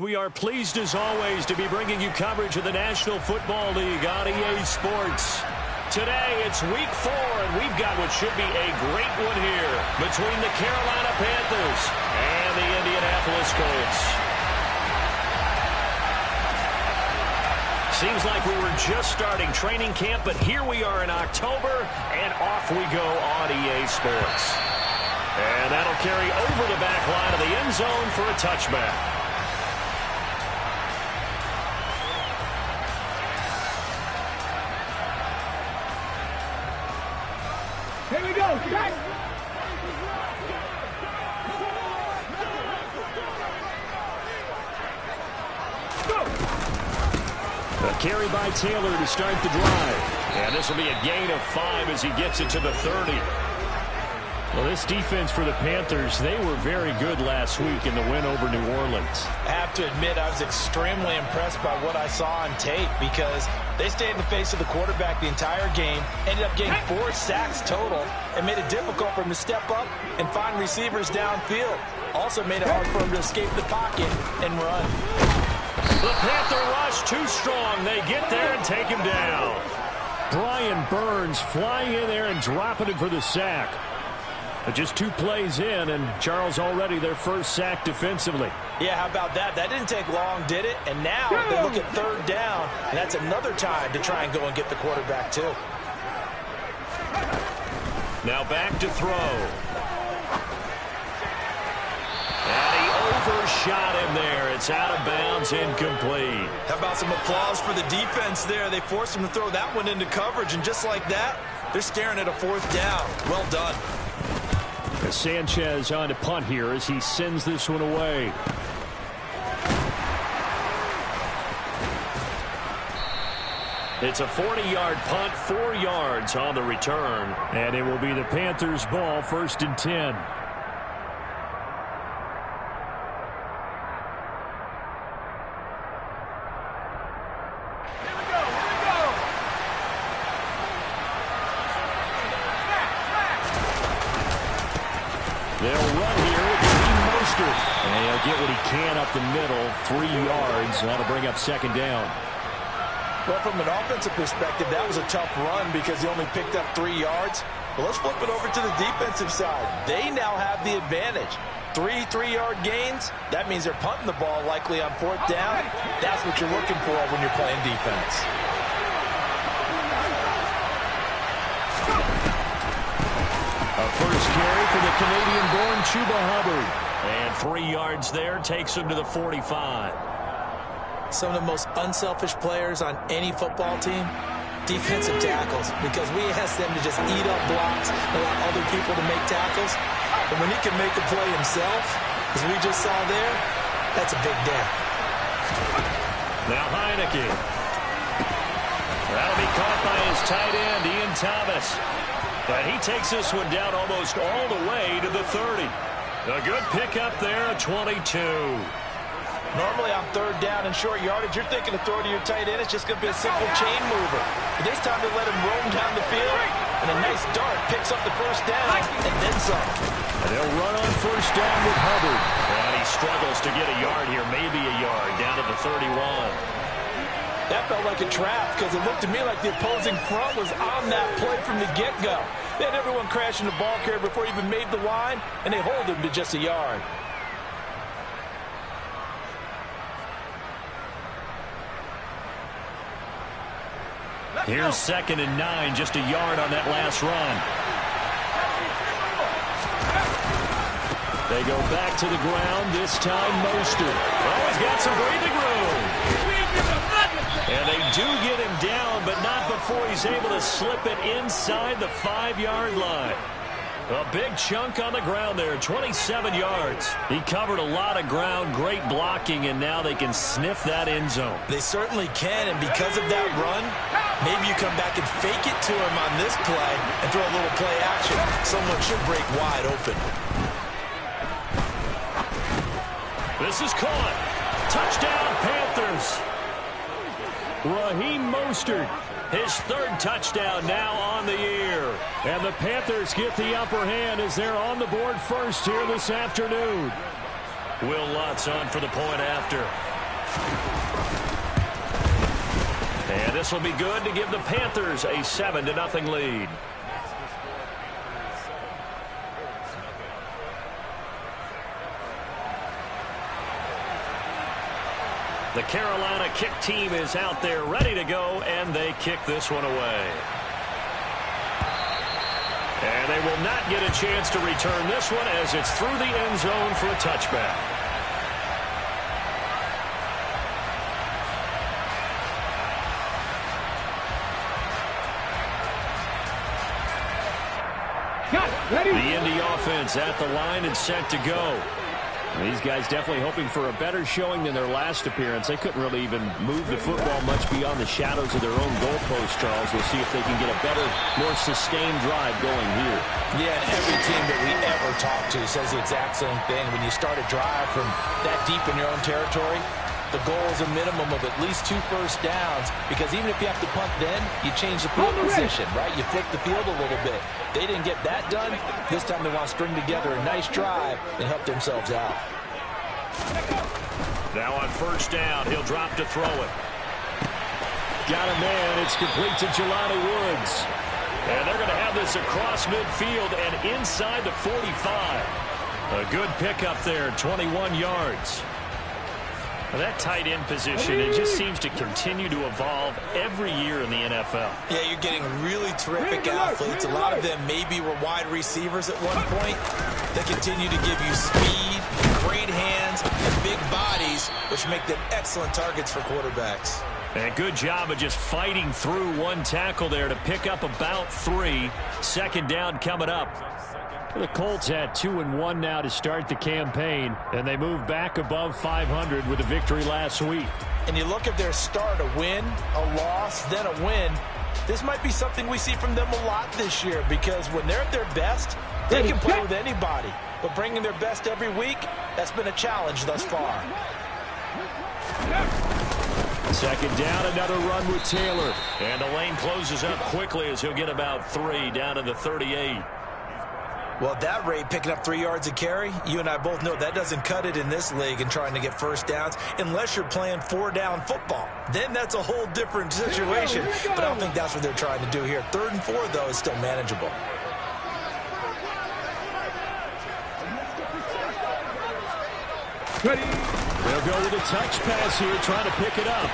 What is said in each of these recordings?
We are pleased as always to be bringing you coverage of the National Football League on EA Sports. Today it's week 4 and we've got what should be a great one here between the Carolina Panthers and the Indianapolis Colts. Seems like we were just starting training camp, but here we are in October and off we go on EA Sports. And that'll carry over the back line of the end zone for a touchback. Here we go. Back. Go. A carry by Taylor to start the drive. And this will be a gain of 5 as he gets it to the 30. Well, this defense for the Panthers, they were very good last week in the win over New Orleans. I have to admit, I was extremely impressed by what I saw on tape because they stayed in the face of the quarterback the entire game, ended up getting 4 sacks total, and made it difficult for him to step up and find receivers downfield. Also made it hard for him to escape the pocket and run. The Panther rush too strong. They get there and take him down. Brian Burns flying in there and dropping it for the sack. But just 2 plays in, and Charles already their first sack defensively. Yeah, how about that? That didn't take long, did it? And now they look at 3rd down, and that's another time to try and go and get the quarterback, too. Now back to throw. And he overshot him there. It's out of bounds, incomplete. How about some applause for the defense there? They forced him to throw that one into coverage, and just like that, they're staring at a 4th down. Well done. Sanchez on to punt here as he sends this one away. It's a 40-yard punt, 4 yards on the return. And it will be the Panthers' ball, 1st and 10. They'll run here with Raheem Mostert. And he'll get what he can up the middle, 3 yards. That'll bring up 2nd down. Well, from an offensive perspective, that was a tough run because he only picked up 3 yards. But let's flip it over to the defensive side. They now have the advantage. 3 3-yard gains. That means they're punting the ball likely on 4th down. That's what you're looking for when you're playing defense. A first carry for the Canadian-born Chuba Hubbard. And 3 yards there takes him to the 45. Some of the most unselfish players on any football team, defensive tackles, because we ask them to just eat up blocks, allow other people to make tackles. And when he can make a play himself, as we just saw there, that's a big day. Now Heineke. That'll be caught by his tight end, Ian Thomas. But he takes this one down almost all the way to the 30. A good pickup there, a 22. Normally on 3rd down and short yardage, you're thinking to throw to your tight end. It's just going to be a simple chain mover. But this time they let him roam down the field, and a nice dart picks up the 1st down and then some. And they'll run on 1st down with Hubbard. And he struggles to get a yard here, maybe a yard, down to the 31. That felt like a trap because it looked to me like the opposing front was on that play from the get-go. They had everyone crashing the ball carrier before he even made the line, and they hold him to just a yard. Here's 2nd and 9, just a yard on that last run. They go back to the ground, this time Mostert. Oh, he's got some breathing room. And they do get him down, but not before he's able to slip it inside the 5-yard line. A big chunk on the ground there, 27 yards. He covered a lot of ground, great blocking, and now they can sniff that end zone. They certainly can, and because of that run, maybe you come back and fake it to him on this play and throw a little play action. Someone should break wide open. This is caught. Touchdown, Panthers. Raheem Mostert, his 3rd touchdown now on the year. And the Panthers get the upper hand as they're on the board first here this afternoon. Will Lutz on for the point after. And this will be good to give the Panthers a 7-0 lead. The Carolina kick team is out there ready to go, and they kick this one away. And they will not get a chance to return this one as it's through the end zone for a touchback. Ready? The Indy offense at the line and set to go. These guys definitely hoping for a better showing than their last appearance. They couldn't really even move the football much beyond the shadows of their own goalpost, Charles. We'll see if they can get a better, more sustained drive going here. Yeah, and every team that we ever talk to says the exact same thing. When you start a drive from that deep in your own territory, the goal is a minimum of at least 2 first downs, because even if you have to punt then, you change the field position, right? You flip the field a little bit. They didn't get that done. This time they want to string together a nice drive and help themselves out. Now on first down, he'll drop to throw it. Got a man. It's complete to Jelani Woods. And they're going to have this across midfield and inside the 45. A good pickup there, 21 yards. That tight end position, it just seems to continue to evolve every year in the NFL. Yeah, you're getting really terrific athletes. A lot of them maybe were wide receivers at one point. They continue to give you speed, great hands, and big bodies, which make them excellent targets for quarterbacks. And a good job of just fighting through one tackle there to pick up about 3. Second down coming up. The Colts had 2-1 now to start the campaign, and they moved back above 500 with a victory last week. And you look at their start, a win, a loss, then a win. This might be something we see from them a lot this year, because when they're at their best, they can play with anybody. But bringing their best every week, that's been a challenge thus far. Second down, another run with Taylor. And the lane closes up quickly as he'll get about 3 down to the 38. Well, at that rate, picking up 3 yards a carry, you and I both know that doesn't cut it in this league and trying to get first downs unless you're playing 4-down football. Then that's a whole different situation. But I don't think that's what they're trying to do here. 3rd and 4, though, is still manageable. Ready? They'll go with a touch pass here, trying to pick it up.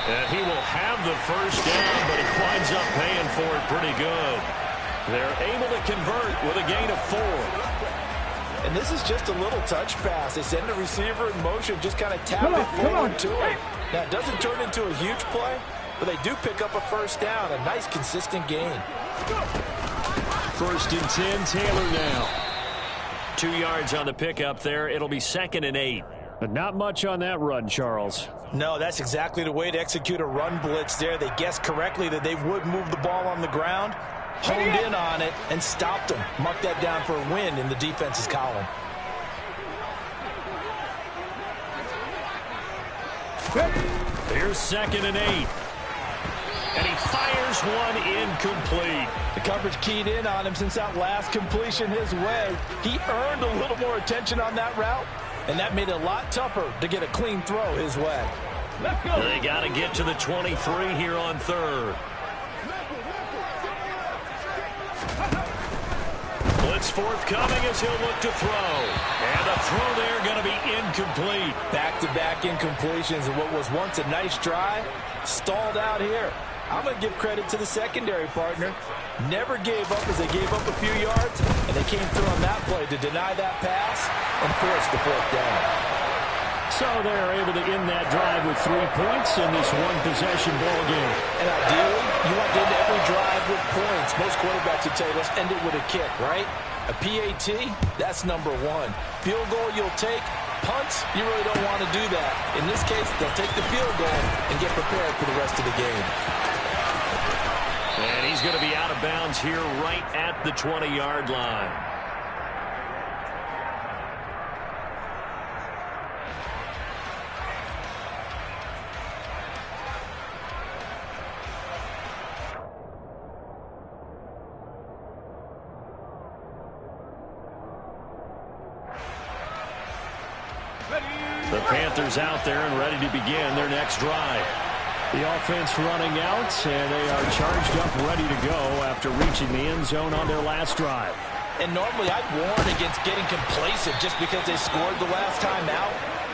And he will have the first down, but he winds up paying for it pretty good. They're able to convert with a gain of 4. And this is just a little touch pass. They send the receiver in motion, just kind of tap it forward to him. Now, it doesn't turn into a huge play, but they do pick up a first down, a nice, consistent gain. First and 10, Taylor now. 2 yards on the pickup there. It'll be 2nd and 8. But not much on that run, Charles. No, that's exactly the way to execute a run blitz there. They guessed correctly that they would move the ball on the ground, honed in on it, and stopped them. Mark that down for a win in the defense's column. Here's 2nd and 8. And he fires one incomplete. The coverage keyed in on him since that last completion his way. He earned a little more attention on that route, and that made it a lot tougher to get a clean throw his way. Let's go. They got to get to the 23 here on 3rd. Blitz forthcoming as he'll look to throw. And the throw there going to be incomplete. Back-to-back incompletions of what was once a nice drive, stalled out here. I'm going to give credit to the secondary partner. Never gave up as they gave up a few yards, and they came through on that play to deny that pass and force the 4th down. So they're able to end that drive with 3 points in this one-possession ball game. And ideally, you want to end every drive with points. Most quarterbacks would tell you, let's end it with a kick, right? A PAT, that's number 1. Field goal you'll take. Punts, you really don't want to do that. In this case, they'll take the field goal and get prepared for the rest of the game. And he's going to be out of bounds here right at the 20-yard line. Ready? The Panthers out there and ready to begin their next drive. The offense running out, and they are charged up, ready to go after reaching the end zone on their last drive. And normally I'd warn against getting complacent just because they scored the last time out.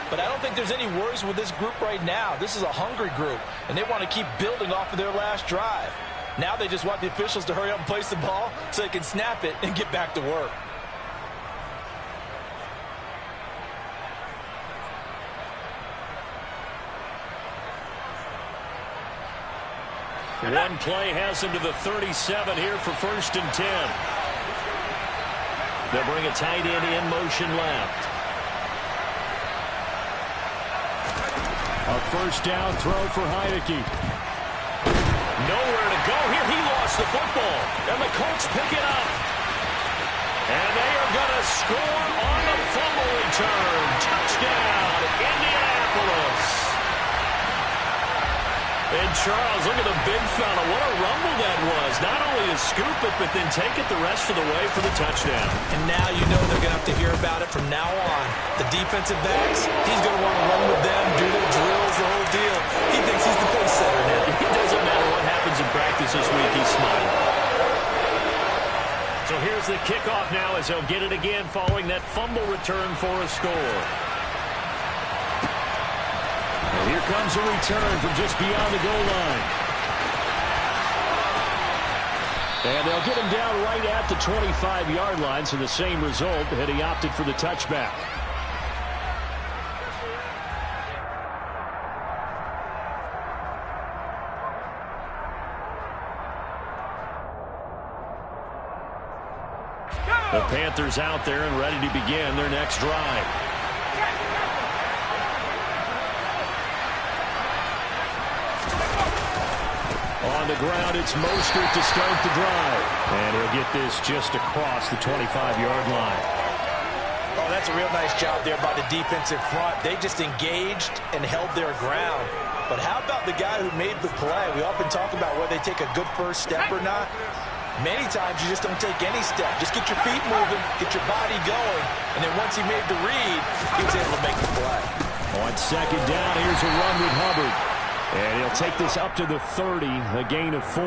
But I don't think there's any worries with this group right now. This is a hungry group, and they want to keep building off of their last drive. Now they just want the officials to hurry up and place the ball so they can snap it and get back to work. One play has him to the 37 here for 1st and 10. They'll bring a tight end in motion left. A 1st down throw for Heinicke. Nowhere to go here. He lost the football. And the Colts pick it up. And they are going to score on the fumble return. Touchdown, Indianapolis. And Charles, look at the big fella. What a rumble that was. Not only to scoop it, but then take it the rest of the way for the touchdown. And now you know they're going to have to hear about it from now on. The defensive backs, he's going to want to run with them, do their drills, the whole deal. He thinks he's the pace setter now. It doesn't matter what happens in practice this week. He's smiling. So here's the kickoff now as they'll get it again following that fumble return for a score. And here comes a return from just beyond the goal line. And they'll get him down right at the 25-yard line, so the same result had he opted for the touchback. The Panthers out there and ready to begin their next drive. On the ground, it's Mostert to start the drive. And he'll get this just across the 25-yard line. Oh, that's a real nice job there by the defensive front. They just engaged and held their ground. But how about the guy who made the play? We often talk about whether they take a good first step or not. Many times you just don't take any step. Just get your feet moving, get your body going, and then once he made the read, he was able to make the play. On 2nd down, here's a run with Hubbard. And he'll take this up to the 30, a gain of 4.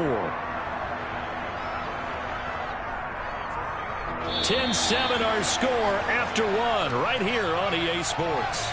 10-7 our score after 1 right here on EA Sports.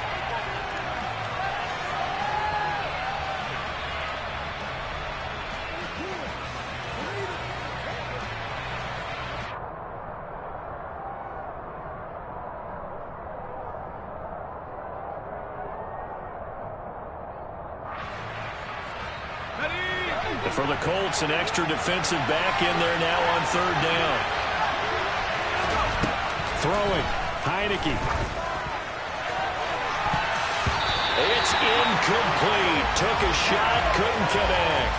For the Colts, an extra defensive back in there now on 3rd down. Throwing, Heinicke. It's incomplete. Took a shot, couldn't connect.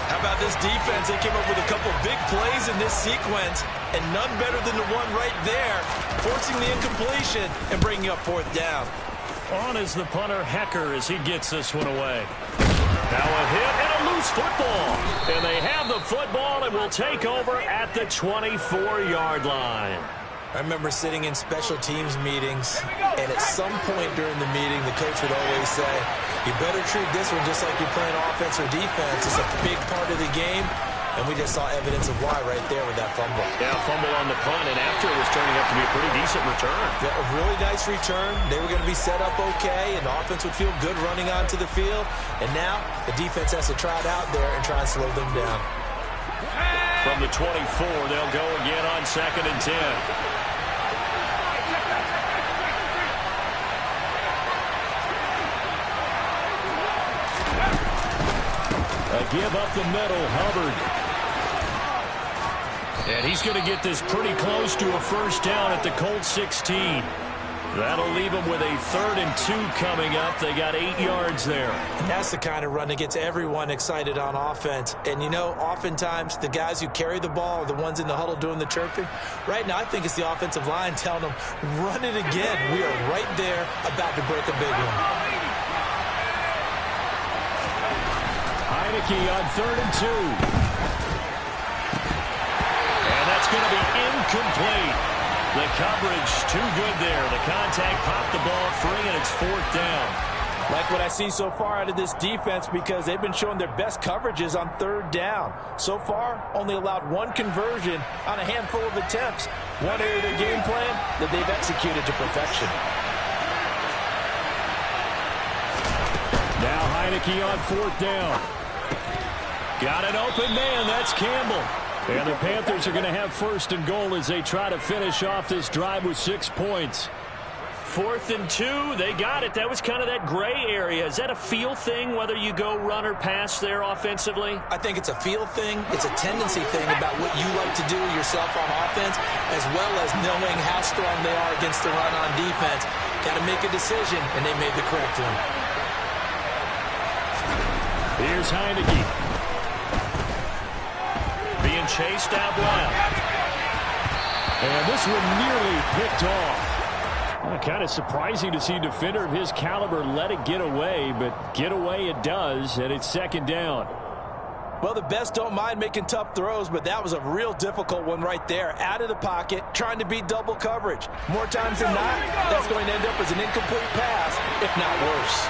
How about this defense? They came up with a couple big plays in this sequence, and none better than the one right there, forcing the incompletion and bringing up 4th down. On is the punter, Hecker, as he gets this one away. Now a hit and a loose football. And they have the football and will take over at the 24-yard line. I remember sitting in special teams meetings, and at some point during the meeting, the coach would always say, you better treat this one just like you're playing offense or defense. It's a big part of the game. And we just saw evidence of why right there with that fumble. Yeah, fumble on the punt, and after it was turning out to be a pretty decent return. Yeah, a really nice return. They were going to be set up okay, and the offense would feel good running onto the field. And now the defense has to try it out there and try and slow them down. From the 24, they'll go again on 2nd and 10. A give up the middle, Hubbard. And he's going to get this pretty close to a 1st down at the Colts 16. That'll leave them with a 3rd and 2 coming up. They got 8 yards there. And that's the kind of run that gets everyone excited on offense. And, you know, oftentimes the guys who carry the ball are the ones in the huddle doing the chirping. Right now, I think it's the offensive line telling them, run it again. We are right there about to break a big one. Heinicke on 3rd and 2. And that's going to be incomplete. The coverage too good there. The contact popped the ball free, and it's 4th down. Like what I see so far out of this defense because they've been showing their best coverages on 3rd down. So far, only allowed 1 conversion on a handful of attempts. One area of their game plan that they've executed to perfection. Now Heineke on 4th down. Got an open man. That's Campbell. And the Panthers are going to have 1st and goal as they try to finish off this drive with 6 points. 4th and 2. They got it. That was kind of that gray area. Is that a feel thing, whether you go run or pass there offensively? I think it's a feel thing. It's a tendency thing about what you like to do yourself on offense, as well as knowing how strong they are against the run on defense. Got to make a decision, and they made the correct one. Here's Heineke. Being chased out left. And this one nearly picked off. Kind of surprising to see a defender of his caliber let it get away, but get away it does, and it's 2nd down. Well, the best don't mind making tough throws, but that was a real difficult one right there. Out of the pocket, trying to beat double coverage. More times than not, that's going to end up as an incomplete pass, if not worse.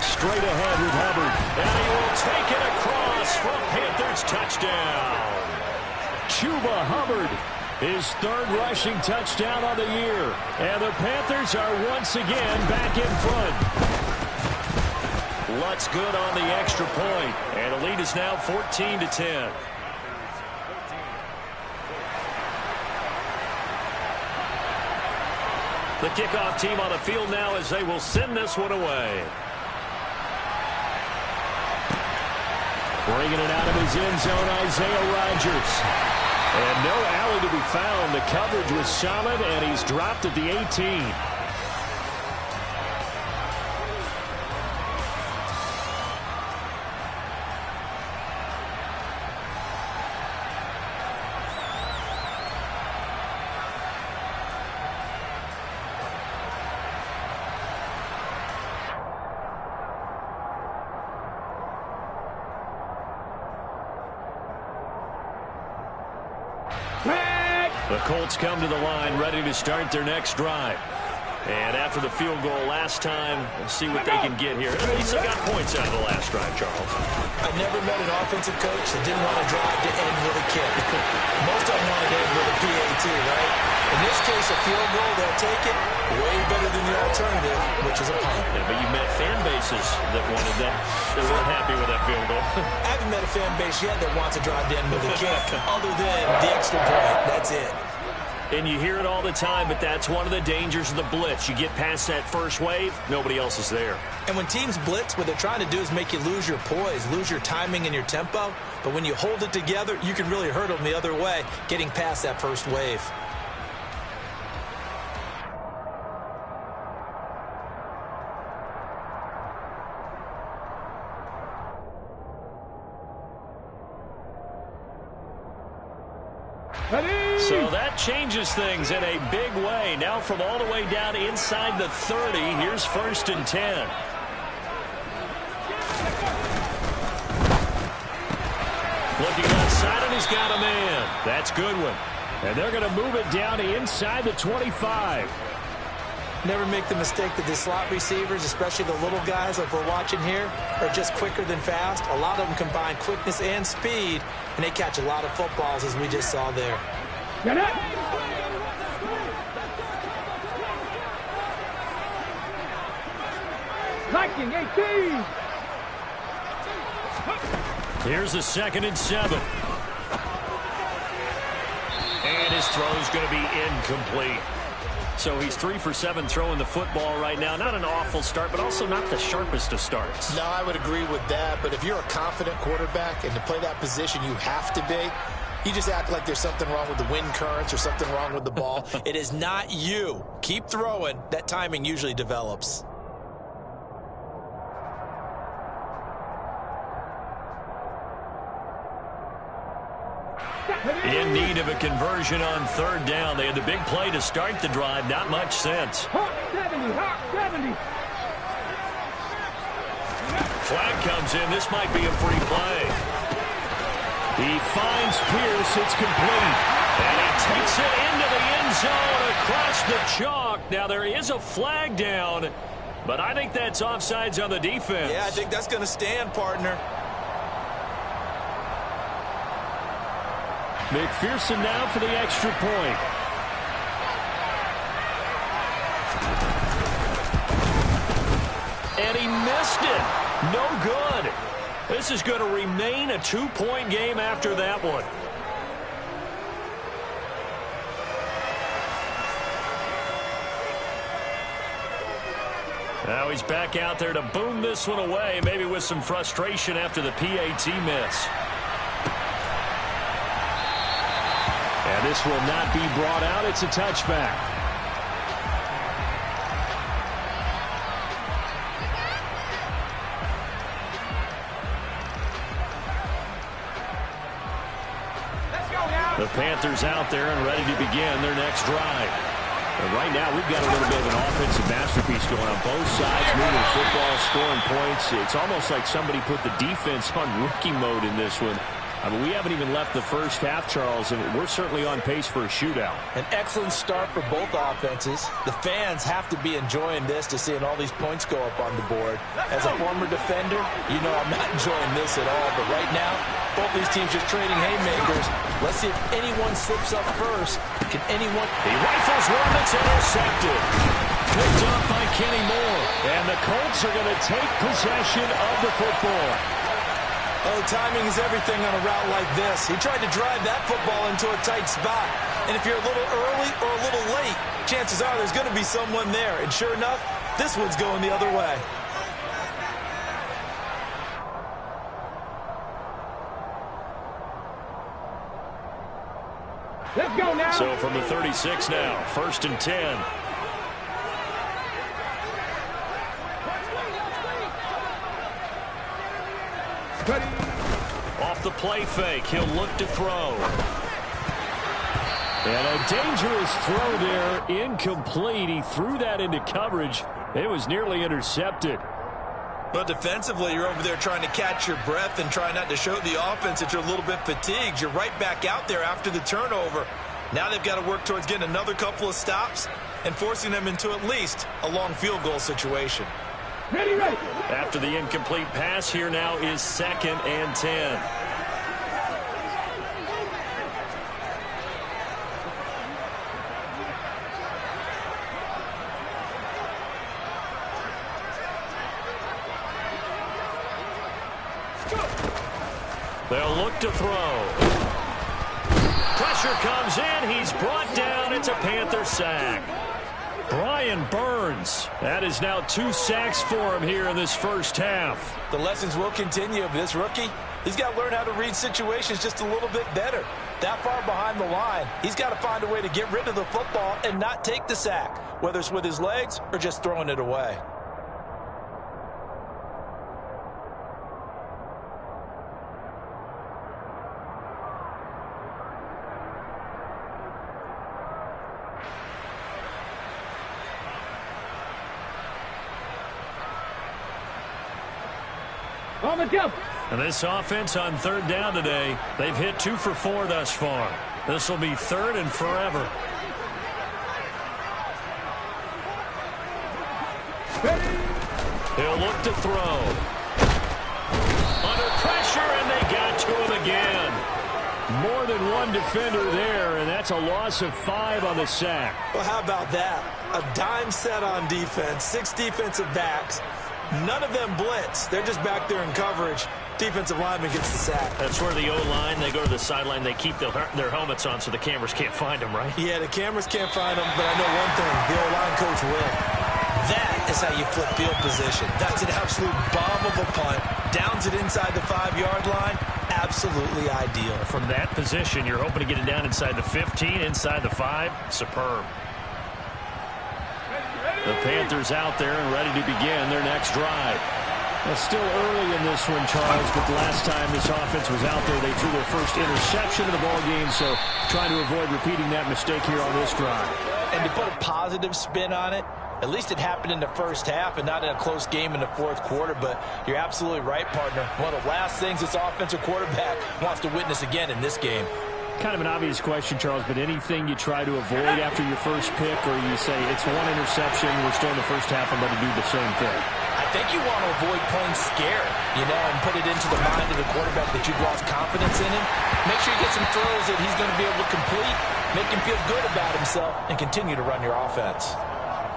Straight ahead with Hubbard. And he will take it across for a Panthers touchdown. Chuba Hubbard, his 3rd rushing touchdown of the year. And the Panthers are once again back in front. Lutz good on the extra point. And the lead is now 14-10. The kickoff team on the field now as they will send this one away. Bringing it out of his end zone, Isaiah Rodgers. And no alley to be found. The coverage was solid, and he's dropped at the 18. The Colts come to the line ready to start their next drive. And after the field goal last time, we'll see what they can get here. At least they got points out of the last drive, Charles. I never met an offensive coach that didn't want to drive to end with a kick. Most of them want to end with a PAT, right? In this case, a field goal, they'll take it. Way better than the alternative, which is a punt. Yeah, but you met fan bases that wanted that. They weren't happy with that field goal. I haven't met a fan base yet that wants to drive to end with a kick, other than the extra point. That's it. And you hear it all the time, but that's one of the dangers of the blitz. You get past that first wave, nobody else is there. And when teams blitz, what they're trying to do is make you lose your poise, lose your timing and your tempo. But when you hold it together, you can really hurt them the other way, getting past that first wave. So that changes things in a big way. Now from all the way down inside the 30, here's 1st and 10. Looking outside, and he's got a man. That's Goodwin. And they're going to move it down to inside the 25. Never make the mistake that the slot receivers, especially the little guys like we're watching here, are just quicker than fast. A lot of them combine quickness and speed, and they catch a lot of footballs, as we just saw there. Get up! Viking 18! Here's the 2nd and 7. And his throw's going to be incomplete. So he's 3 for 7 throwing the football right now. Not an awful start, but also not the sharpest of starts. No, I would agree with that. But if you're a confident quarterback and to play that position, you have to be. You just act like there's something wrong with the wind currents or something wrong with the ball. It is not you. Keep throwing. That timing usually develops. In need of a conversion on 3rd down. They had the big play to start the drive. Not much sense. Hawk 70, Hawk 70. flag comes in. This might be a free play. He finds Pierce. It's complete. And he takes it into the end zone across the chalk. Now, there is a flag down, but I think that's offsides on the defense. Yeah, I think that's going to stand, partner. McPherson now for the extra point. And he missed it. No good. This is going to remain a 2-point game after that one. Now he's back out there to boom this one away, maybe with some frustration after the PAT miss. And this will not be brought out. It's a touchback. The Panthers out there and ready to begin their next drive. And right now, we've got a little bit of an offensive masterpiece going on both sides, moving the football, scoring points. It's almost like somebody put the defense on rookie mode in this one. I mean, we haven't even left the first half, Charles, and we're certainly on pace for a shootout. An excellent start for both offenses. The fans have to be enjoying this to seeing all these points go up on the board. As a former defender, you know I'm not enjoying this at all. But right now, both these teams just trading haymakers. Let's see if anyone slips up first. Can anyone? He rifles one that's intercepted. Picked up by Kenny Moore. And the Colts are going to take possession of the football. Oh, timing is everything on a route like this. He tried to drive that football into a tight spot. And if you're a little early or a little late, chances are there's going to be someone there. And sure enough, this one's going the other way. Let's go now. So from the 36 now, 1st and 10. Off the play fake, he'll look to throw. And a dangerous throw there, incomplete. He threw that into coverage. It was nearly intercepted. But defensively, you're over there trying to catch your breath and try not to show the offense that you're a little bit fatigued. You're right back out there after the turnover. Now they've got to work towards getting another couple of stops and forcing them into at least a long field goal situation. Ready, ready. After the incomplete pass, here now is 2nd and 10. They'll look to throw. Pressure comes in. He's brought down. It's a Panther sack. Brian Burns. That is now 2 sacks for him here in this first half. The lessons will continue of this rookie. He's got to learn how to read situations just a little bit better. That far behind the line, he's got to find a way to get rid of the football and not take the sack, whether it's with his legs or just throwing it away. On the jump. And this offense on 3rd down today, they've hit 2 for 4 thus far. This will be 3rd and forever. He'll look to throw. Under pressure, and they got to him again. More than one defender there, and that's a loss of 5 on the sack. Well, how about that? A dime set on defense, 6 defensive backs. None of them blitz. They're just back there in coverage. Defensive lineman gets the sack. That's where the O-line, they go to the sideline, they keep their helmets on so the cameras can't find them, right? Yeah, the cameras can't find them, but I know one thing. The O-line coach will. That is how you flip field position. That's an absolute bomb of a punt. Downs it inside the 5-yard line. Absolutely ideal. From that position, you're hoping to get it down inside the 15, inside the 5. Superb. The Panthers out there and ready to begin their next drive. It's still early in this one, Charles, but the last time this offense was out there, they threw their first interception of the ball game, so trying to avoid repeating that mistake here on this drive. And to put a positive spin on it, At least it happened in the first half and not in a close game in the fourth quarter, but you're absolutely right, partner. One of the last things this offensive quarterback wants to witness again in this game. Kind of an obvious question, Charles, but anything you try to avoid after your first pick, or you say it's one interception, we're still in the first half, I'm going to do the same thing? I think you want to avoid playing scared, and put it into the mind of the quarterback that you've lost confidence in him. Make sure you get some throws that he's going to be able to complete, make him feel good about himself, and continue to run your offense.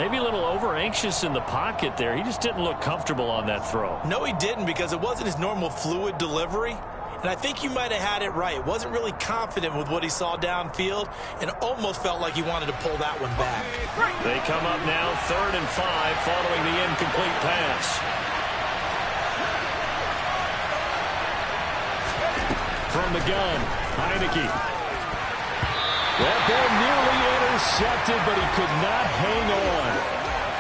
Maybe a little over-anxious in the pocket there. He just didn't look comfortable on that throw. No, he didn't, because it wasn't his normal fluid delivery. And I think you might have had it right. Wasn't really confident with what he saw downfield and almost felt like he wanted to pull that one back. They come up now 3rd and 5 following the incomplete pass. From the gun, Heineke. That ball nearly intercepted, but he could not hang on.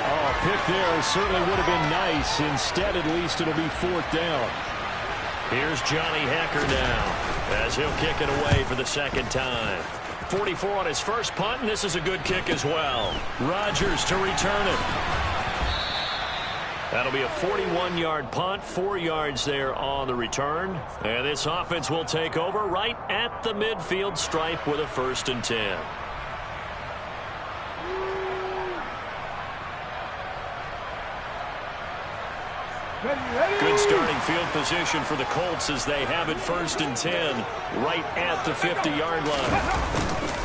Oh, a pick there certainly would have been nice. Instead, at least it'll be 4th down. Here's Johnny Hekker now as he'll kick it away for the second time. 44 on his first punt, and this is a good kick as well. Rodgers to return it. That'll be a 41-yard punt, 4 yards there on the return. And this offense will take over right at the midfield stripe with a 1st and 10. Good starting field position for the Colts as they have it 1st and 10 right at the 50-yard line.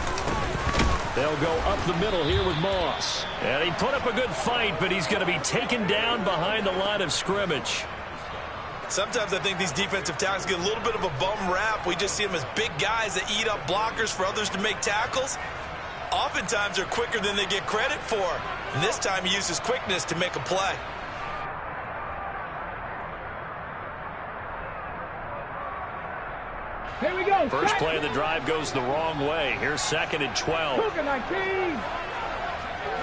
They'll go up the middle here with Moss. And he put up a good fight, but he's going to be taken down behind the line of scrimmage. Sometimes I think these defensive tackles get a little bit of a bum rap. We just see them as big guys that eat up blockers for others to make tackles. Oftentimes they're quicker than they get credit for. And this time he used his quickness to make a play. Here we go. First play of the drive goes the wrong way. Here's 2nd and 12. Look at 19.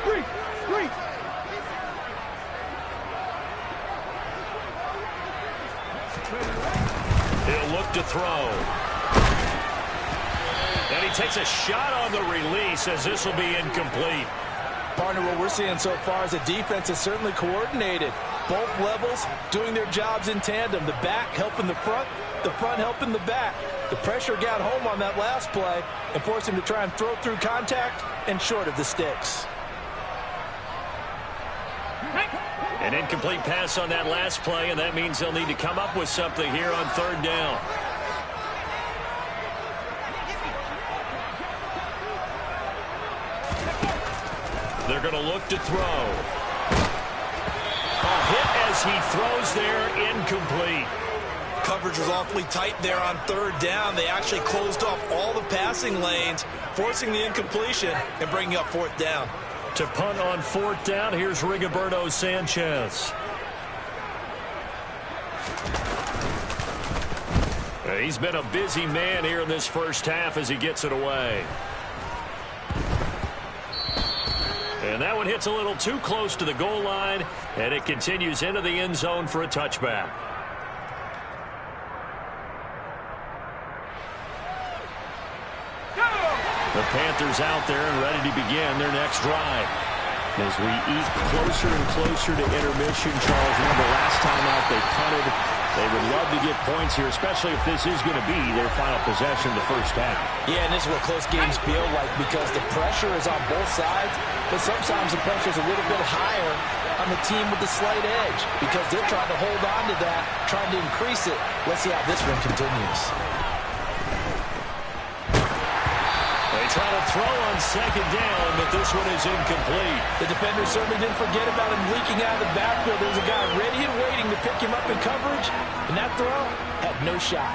Street. He'll look to throw. And he takes a shot on the release as this will be incomplete. Partner, what we're seeing so far is the defense is certainly coordinated. Both levels doing their jobs in tandem. The back helping the front helping the back. The pressure got home on that last play and forced him to try and throw through contact and short of the sticks. An incomplete pass on that last play, and that means they'll need to come up with something here on 3rd down. They're going to look to throw. A hit as he throws there, incomplete. Coverage was awfully tight there on 3rd down. They actually closed off all the passing lanes, forcing the incompletion and bringing up 4th down. To punt on 4th down, here's Rigoberto Sanchez. He's been a busy man here in this first half as he gets it away. And that one hits a little too close to the goal line, and it continues into the end zone for a touchback. The Panthers out there and ready to begin their next drive. As we eat closer and closer to intermission, Charles, remember last time out they punted. They would love to get points here, especially if this is going to be their final possession of the first half. Yeah, and this is what close games feel like because the pressure is on both sides, but sometimes the pressure is a little bit higher on the team with the slight edge because they're trying to hold on to that, trying to increase it. Let's see how this one continues. They try to throw on 2nd down, but this one is incomplete. The defender certainly didn't forget about him leaking out of the backfield. There was a guy ready and waiting to pick him up in coverage, and that throw had no shot.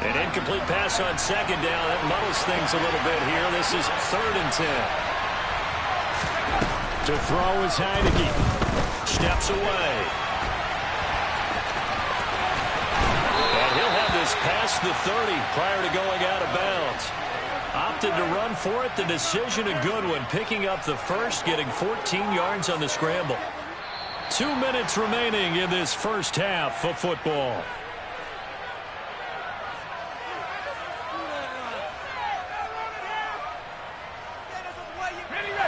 An incomplete pass on 2nd down. That muddles things a little bit here. This is 3rd and 10. To throw is Heineke. Steps away. Past the 30 prior to going out of bounds. Opted to run for it. The decision a good one. Picking up the first, getting 14 yards on the scramble. 2 minutes remaining in this first half of football.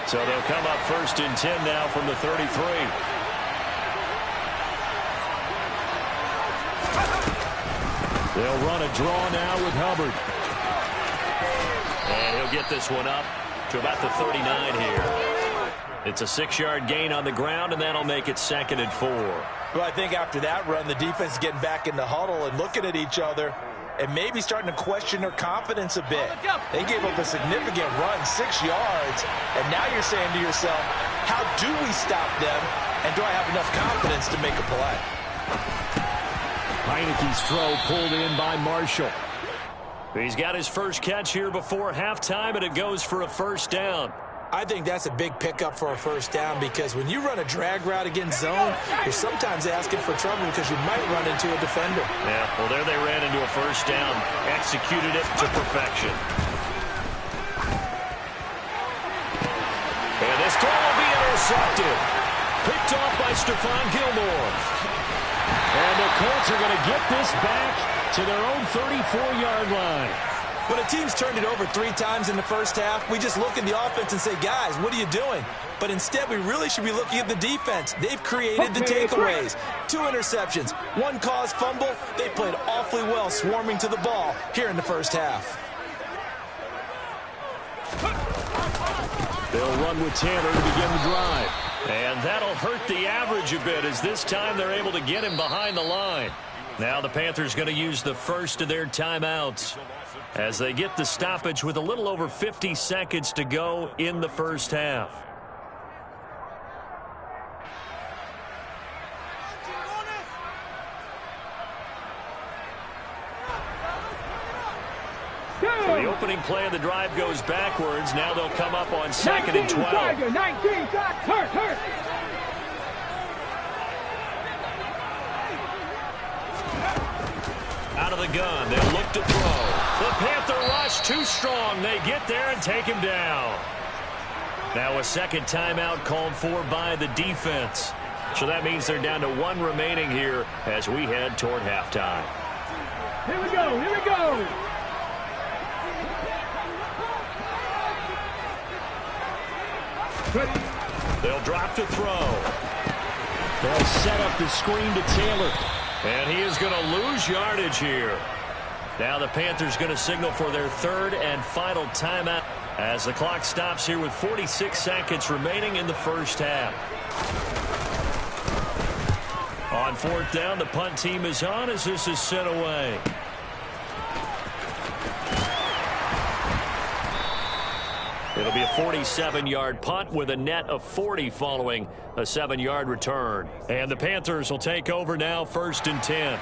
So they'll come up 1st and 10 now from the 33. They'll run a draw now with Hubbard. And he'll get this one up to about the 39 here. It's a 6-yard gain on the ground, and that'll make it 2nd and 4. Well, I think after that run, the defense is getting back in the huddle and looking at each other and maybe starting to question their confidence a bit. They gave up a significant run, 6 yards, and now you're saying to yourself, how do we stop them, and do I have enough confidence to make a play? Heineke's throw pulled in by Marshall. He's got his first catch here before halftime, and it goes for a 1st down. I think that's a big pickup for a 1st down because when you run a drag route against zone, you're sometimes asking for trouble because you might run into a defender. Yeah, well, there they ran into a 1st down, executed it to perfection. And this throw will be intercepted. Picked off by Stephon Gilmore. And the Colts are going to get this back to their own 34-yard line. When a team's turned it over 3 times in the first half, we just look at the offense and say, guys, what are you doing? But instead, we really should be looking at the defense. They've created the takeaways. 2 interceptions, 1 caused fumble. They played awfully well swarming to the ball here in the first half. They'll run with Tanner to begin the drive. And that'll hurt the average a bit as this time they're able to get him behind the line. Now the Panthers going to use the first of their timeouts as they get the stoppage with a little over 50 seconds to go in the first half. So the opening play of the drive goes backwards. Now they'll come up on 2nd and 12. 19, hurt. Out of the gun, they'll look to throw. The Panther rush too strong. They get there and take him down. Now a 2nd timeout called for by the defense. So that means they're down to 1 remaining here as we head toward halftime. Here we go. They'll drop to throw. They'll set up the screen to Taylor. And he is going to lose yardage here. Now the Panthers going to signal for their 3rd and final timeout as the clock stops here with 46 seconds remaining in the first half. On 4th down, the punt team is on as this is sent away. It'll be a 47-yard punt with a net of 40 following a 7-yard return. And the Panthers will take over now 1st and 10.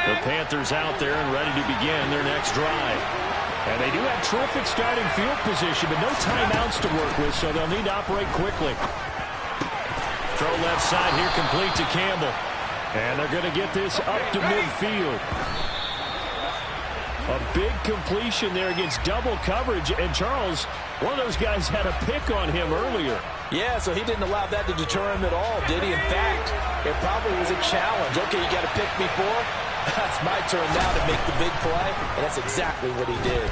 The Panthers out there and ready to begin their next drive. And they do have terrific starting field position, but no timeouts to work with, so they'll need to operate quickly. Throw left side here complete to Campbell. And they're going to get this up to midfield. A big completion there against double coverage. And Charles, one of those guys had a pick on him earlier. Yeah, so he didn't allow that to deter him at all, did he? In fact, it probably was a challenge. Okay, you got to pick me for? That's my turn now to make the big play, and that's exactly what he did.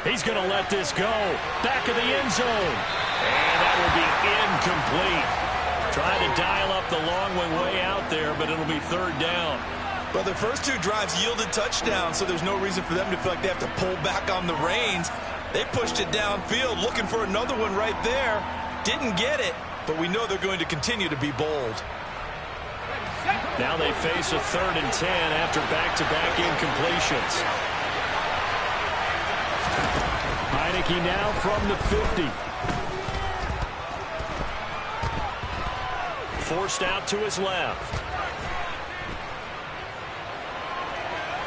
He's going to let this go. Back of the end zone. And that will be incomplete. Trying to dial up the long one way out there, but it'll be 3rd down. Well, their first 2 drives yielded touchdowns, so there's no reason for them to feel like they have to pull back on the reins. They pushed it downfield, looking for another one right there. Didn't get it, but we know they're going to continue to be bold. Now they face a 3rd and 10 after back-to-back incompletions. Heineke now from the 50. Forced out to his left.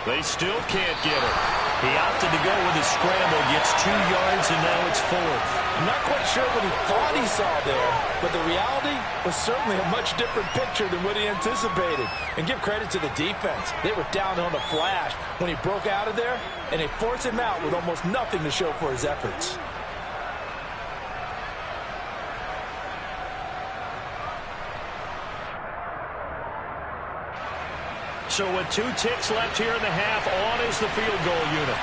They still can't get it. He opted to go with a scramble, gets 2 yards, and now it's 4th. I'm not quite sure what he thought he saw there, but the reality was certainly a much different picture than what he anticipated. And give credit to the defense. They were down on a flash when he broke out of there, and they forced him out with almost nothing to show for his efforts. So with 2 ticks left here in the half, on is the field goal unit.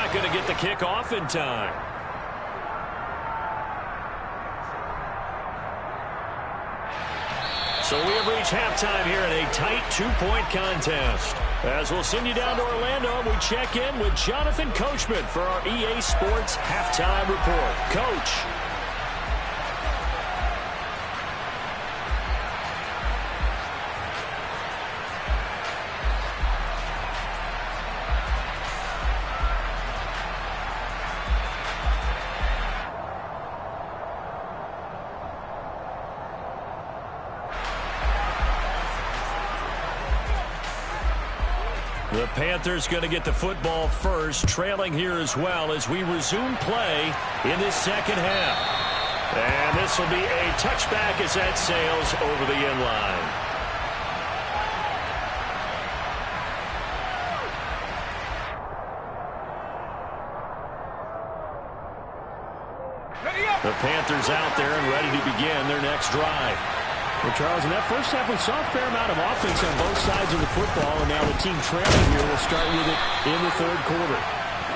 not going to get the kick off in time. So we have reached halftime here in a tight 2-point contest. As we'll send you down to Orlando, we check in with Jonathan Coachman for our EA Sports Halftime Report. Coach. The Panthers going to get the football first, trailing here as well as we resume play in this second half. And this will be a touchback as that sails over the end line. The Panthers out there and ready to begin their next drive. Well, Charles, in that first half, we saw a fair amount of offense on both sides of the football, and now the team trailing here will start with it in the third quarter.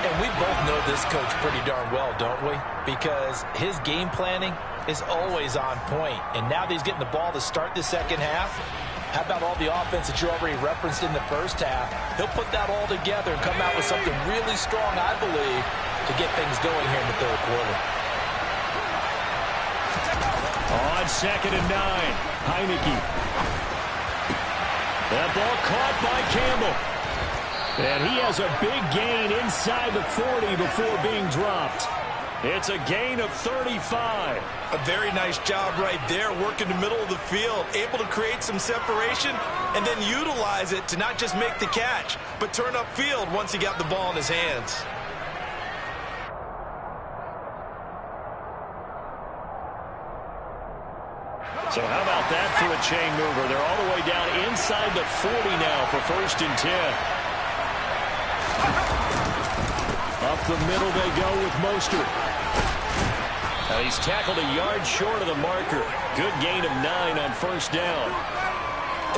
And we both know this coach pretty darn well, don't we? Because his game planning is always on point. And now that he's getting the ball to start the second half, how about all the offense that you already referenced in the first half? He'll put that all together and come out with something really strong, I believe, to get things going here in the third quarter. On 2nd and 9, Heineke. That ball caught by Campbell. And he has a big gain inside the 40 before being dropped. It's a gain of 35. A very nice job right there, working the middle of the field, able to create some separation and then utilize it to not just make the catch, but turn upfield once he got the ball in his hands. So how about that for a chain mover? They're all the way down inside the 40 now for 1st and 10. Up the middle they go with Mostert. He's tackled a yard short of the marker. Good gain of 9 on 1st down.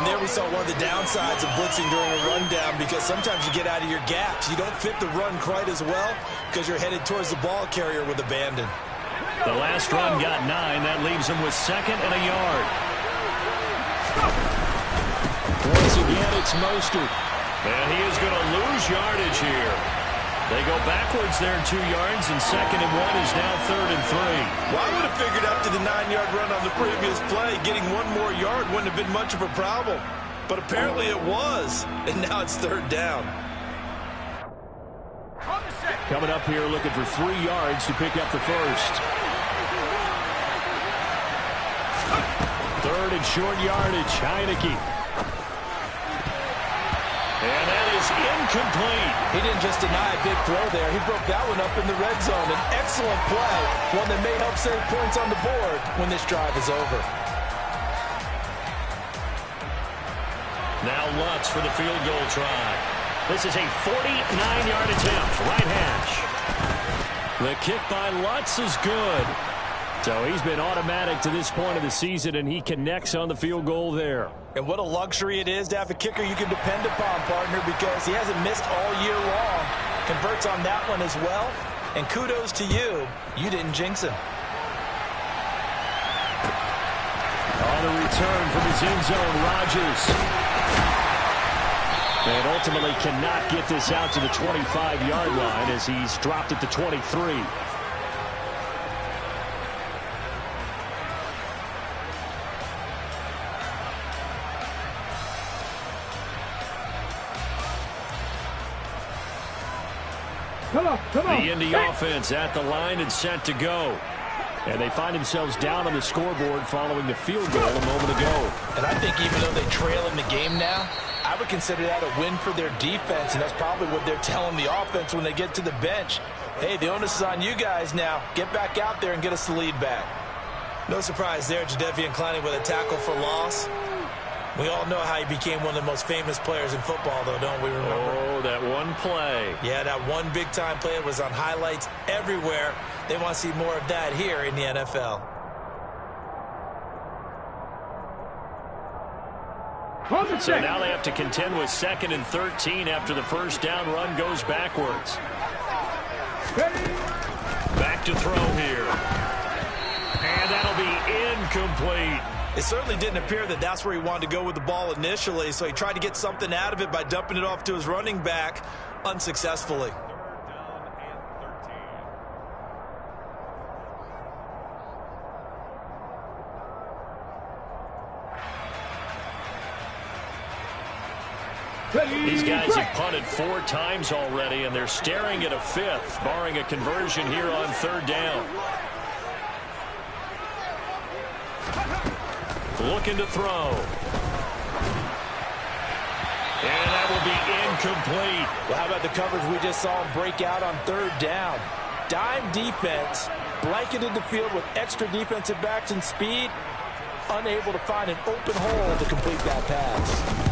And there we saw one of the downsides of blitzing during a rundown, because sometimes you get out of your gaps. You don't fit the run quite as well because you're headed towards the ball carrier with abandon. The last run got 9. That leaves him with 2nd and a yard. Once again, it's Mostert. And he is going to lose yardage here. They go backwards there 2 yards, and 2nd and 1 is now 3rd and 3. Well, I would have figured after the 9-yard run on the previous play, getting 1 more yard wouldn't have been much of a problem. But apparently it was, and now it's 3rd down. Coming up here looking for 3 yards to pick up the first. 3rd and short yardage, Heineke. And that is incomplete. He didn't just deny a big throw there. He broke that one up in the red zone. An excellent play, one that may help save points on the board when this drive is over. Now Lutz for the field goal try. This is a 49-yard attempt, right hash. The kick by Lutz is good. So he's been automatic to this point of the season, and he connects on the field goal there. And what a luxury it is to have a kicker you can depend upon, partner, because he hasn't missed all year long. Converts on that one as well. And kudos to you. You didn't jinx him. On the return from his end zone, Rodgers. And ultimately cannot get this out to the 25-yard line as he's dropped at the 23. Come on. The Indy offense at the line and set to go. And they find themselves down on the scoreboard following the field goal a moment ago. And I think even though they trail in the game now, I would consider that a win for their defense, and that's probably what they're telling the offense when they get to the bench. Hey, the onus is on you guys now. Get back out there and get us the lead back. No surprise there, Jadeveon Clowney with a tackle for loss. We all know how he became one of the most famous players in football, though, don't we remember? Oh, that one play. Yeah, that one big-time play was on highlights everywhere. They want to see more of that here in the NFL. So now they have to contend with 2nd and 13 after the first down run goes backwards. Back to throw here. And that'll be incomplete. It certainly didn't appear that that's where he wanted to go with the ball initially, so he tried to get something out of it by dumping it off to his running back unsuccessfully. These guys have punted 4 times already, and they're staring at a 5th, barring a conversion here on 3rd down. Looking to throw. And that will be incomplete. Well, how about the coverage we just saw him break out on 3rd down? Dime defense, blanketed the field with extra defensive backs and speed, unable to find an open hole to complete that pass.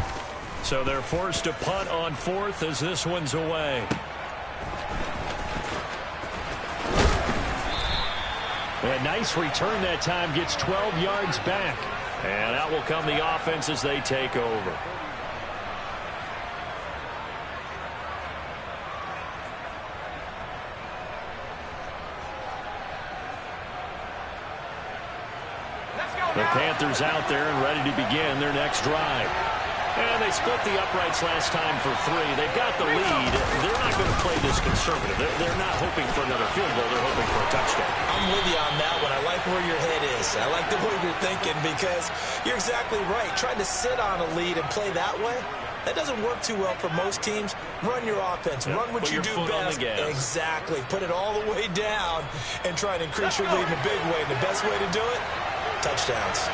So they're forced to punt on 4th as this one's away. A nice return that time, gets 12 yards back. And out will come the offense as they take over. The Panthers out there and ready to begin their next drive. And they split the uprights last time for 3. They've got the lead. They're not going to play this conservative. They're not hoping for another field goal. They're hoping for a touchdown. I'm with you on that one. I like where your head is. I like the way you're thinking because you're exactly right. Trying to sit on a lead and play that way, that doesn't work too well for most teams. Run your offense. Run what you do best. Exactly. Put it all the way down and try and increase your lead in a big way. And the best way to do it, touchdowns.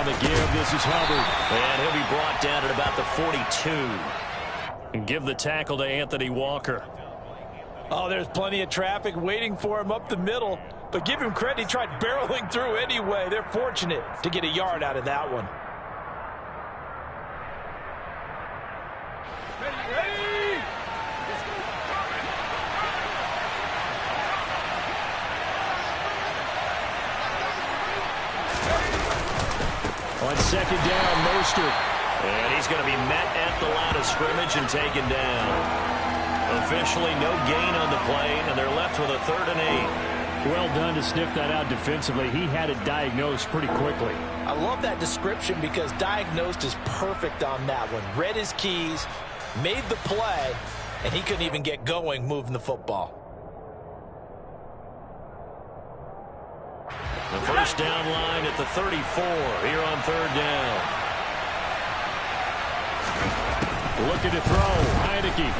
On the give, this is Hubbard. And he'll be brought down at about the 42. And give the tackle to Anthony Walker. Oh, there's plenty of traffic waiting for him up the middle. But give him credit, he tried barreling through anyway. They're fortunate to get a yard out of that one. On 2nd down, Mostert. And he's going to be met at the line of scrimmage and taken down. Officially no gain on the play, and they're left with a 3rd and 8. Well done to sniff that out defensively. He had it diagnosed pretty quickly. I love that description because diagnosed is perfect on that one. Read his keys, made the play, and he couldn't even get going moving the football. The first down line at the 34 here on 3rd down. Looking to throw. Heineke.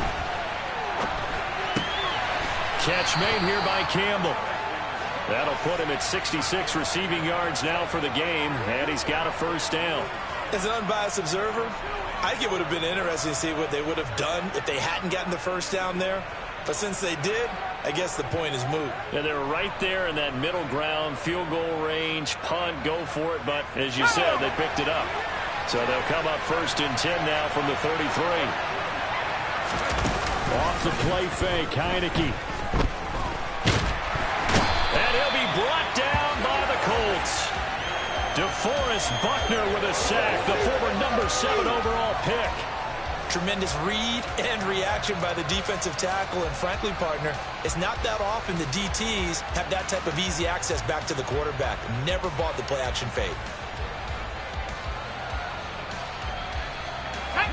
Catch made here by Campbell. That'll put him at 66 receiving yards now for the game, and he's got a first down. As an unbiased observer, I think it would have been interesting to see what they would have done if they hadn't gotten the first down there. But since they did, I guess the point is moot. Yeah, they're right there in that middle ground, field goal range, punt, go for it. But as you said, they picked it up. So they'll come up 1st and 10 now from the 33. Off the play fake, Heineke. And he'll be brought down by the Colts. DeForest Buckner with a sack, the former number 7 overall pick. Tremendous read and reaction by the defensive tackle, and frankly, partner, it's not that often the DTs have that type of easy access back to the quarterback. Never bought the play-action fade.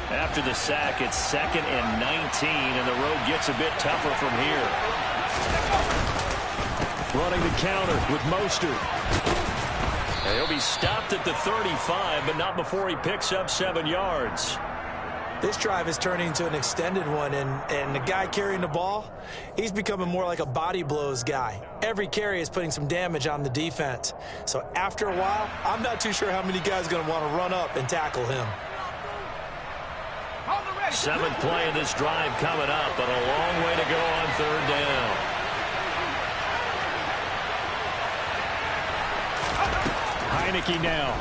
After the sack, it's 2nd and 19, and the road gets a bit tougher from here. Running the counter with Mostert. And he'll be stopped at the 35, but not before he picks up 7 yards. This drive is turning into an extended one, and the guy carrying the ball, he's becoming more like a body blows guy. Every carry is putting some damage on the defense. So after a while, I'm not too sure how many guys are going to want to run up and tackle him. 7th play of this drive coming up, but a long way to go on 3rd down. Heineke now.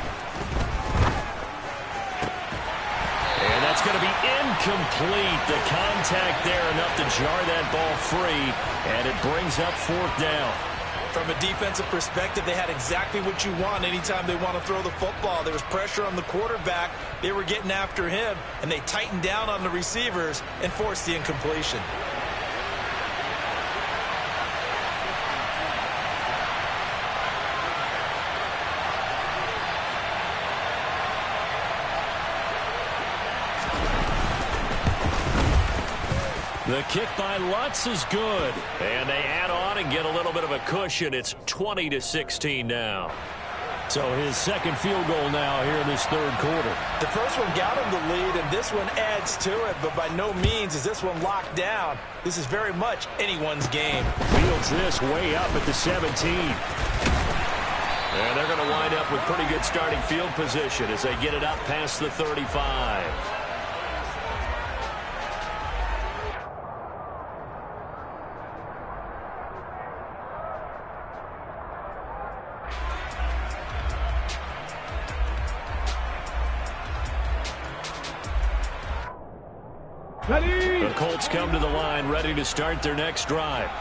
And that's going to be incomplete. The contact there enough to jar that ball free, and it brings up 4th down. From a defensive perspective, they had exactly what you want anytime they want to throw the football. There was pressure on the quarterback. They were getting after him, and they tightened down on the receivers and forced the incompletion. The kick by Lutz is good. And they add on and get a little bit of a cushion. It's 20-16 now. So his second field goal now here in this third quarter. The first one got him the lead, and this one adds to it, but by no means is this one locked down. This is very much anyone's game. Fields this way up at the 17. And they're going to wind up with pretty good starting field position as they get it up past the 35. The Colts come to the line ready to start their next drive.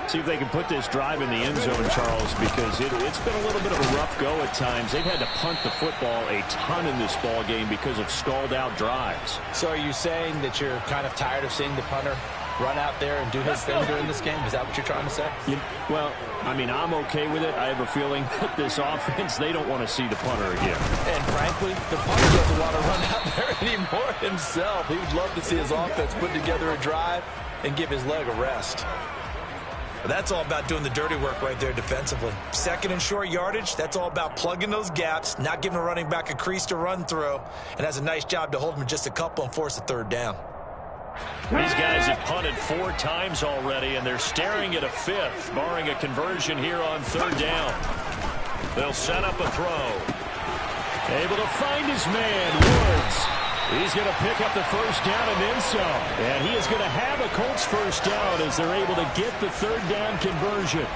See if they can put this drive in the end zone, Charles, because it's been a little bit of a rough go at times. They've had to punt the football a ton in this ball game because of stalled-out drives. So are you saying that you're kind of tired of seeing the punter run out there and do his thing during this game? Is that what you're trying to say? Well, I mean, I'm okay with it. I have a feeling that this offense, they don't want to see the punter again. And frankly, the punter doesn't want to run out there anymore himself. He would love to see his offense put together a drive and give his leg a rest. That's all about doing the dirty work right there defensively. Second and short yardage, that's all about plugging those gaps, not giving a running back a crease to run through, and has a nice job to hold him just a couple and force a third down. These guys have punted 4 times already, and they're staring at a 5th, barring a conversion here on third down. They'll set up a throw. Able to find his man, Woods. He's going to pick up the first down and then some. And he is going to have a Colts first down as they're able to get the third down conversion.